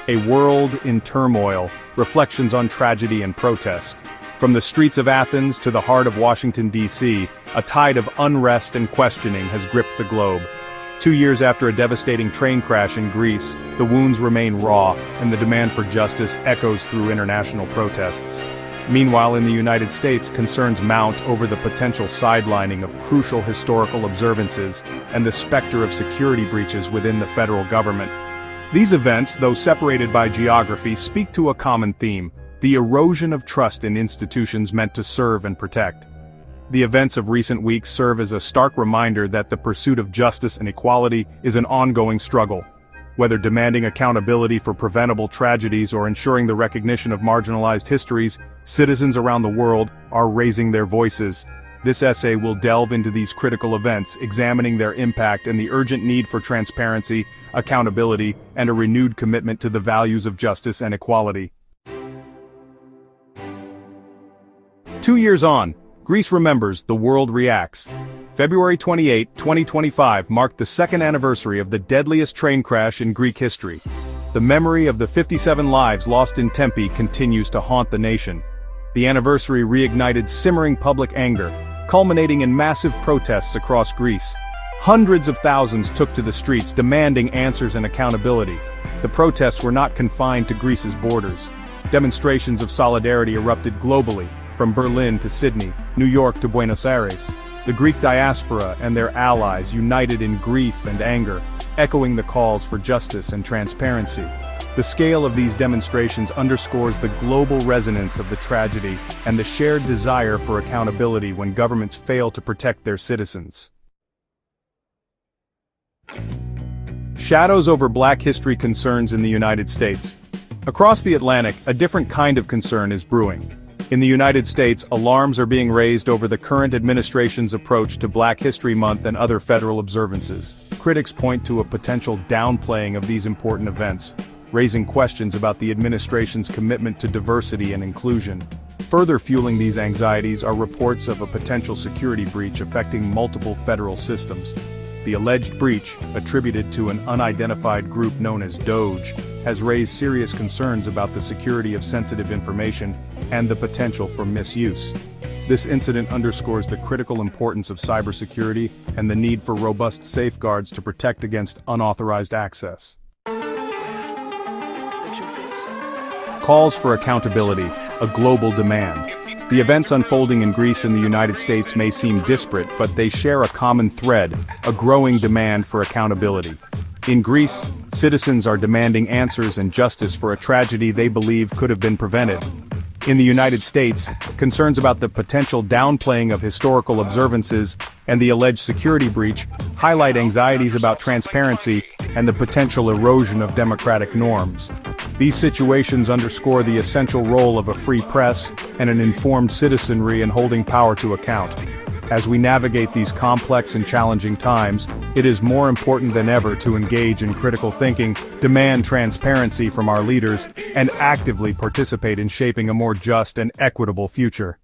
A world in turmoil, reflections on tragedy and protest. From the streets of Athens to the heart of Washington, D.C., a tide of unrest and questioning has gripped the globe. 2 years after a devastating train crash in Greece, the wounds remain raw, and the demand for justice echoes through international protests. Meanwhile, in the United States, concerns mount over the potential sidelining of crucial historical observances and the specter of security breaches within the federal government. These events, though separated by geography, speak to a common theme: the erosion of trust in institutions meant to serve and protect. The events of recent weeks serve as a stark reminder that the pursuit of justice and equality is an ongoing struggle. Whether demanding accountability for preventable tragedies or ensuring the recognition of marginalized histories, citizens around the world are raising their voices. This essay will delve into these critical events, examining their impact and the urgent need for transparency, accountability, and a renewed commitment to the values of justice and equality. 2 years on, Greece remembers, the world reacts. February 28, 2025 marked the second anniversary of the deadliest train crash in Greek history. The memory of the 57 lives lost in Tempe continues to haunt the nation. The anniversary reignited simmering public anger, culminating in massive protests across Greece. Hundreds of thousands took to the streets demanding answers and accountability. The protests were not confined to Greece's borders. Demonstrations of solidarity erupted globally, from Berlin to Sydney, New York to Buenos Aires. The Greek diaspora and their allies united in grief and anger, echoing the calls for justice and transparency. The scale of these demonstrations underscores the global resonance of the tragedy and the shared desire for accountability when governments fail to protect their citizens. Shadows over Black history concerns in the United States. Across the Atlantic, a different kind of concern is brewing. In the United States, alarms are being raised over the current administration's approach to Black History Month and other federal observances. Critics point to a potential downplaying of these important events, raising questions about the administration's commitment to diversity and inclusion. Further fueling these anxieties are reports of a potential security breach affecting multiple federal systems. The alleged breach, attributed to an unidentified group known as Doge, has raised serious concerns about the security of sensitive information and the potential for misuse. This incident underscores the critical importance of cybersecurity and the need for robust safeguards to protect against unauthorized access. Calls for accountability, a global demand. The events unfolding in Greece and the United States may seem disparate, but they share a common thread: a growing demand for accountability. In Greece, citizens are demanding answers and justice for a tragedy they believe could have been prevented. In the United States, concerns about the potential downplaying of historical observances and the alleged security breach highlight anxieties about transparency and the potential erosion of democratic norms. These situations underscore the essential role of a free press and an informed citizenry in holding power to account. As we navigate these complex and challenging times, it is more important than ever to engage in critical thinking, demand transparency from our leaders, and actively participate in shaping a more just and equitable future.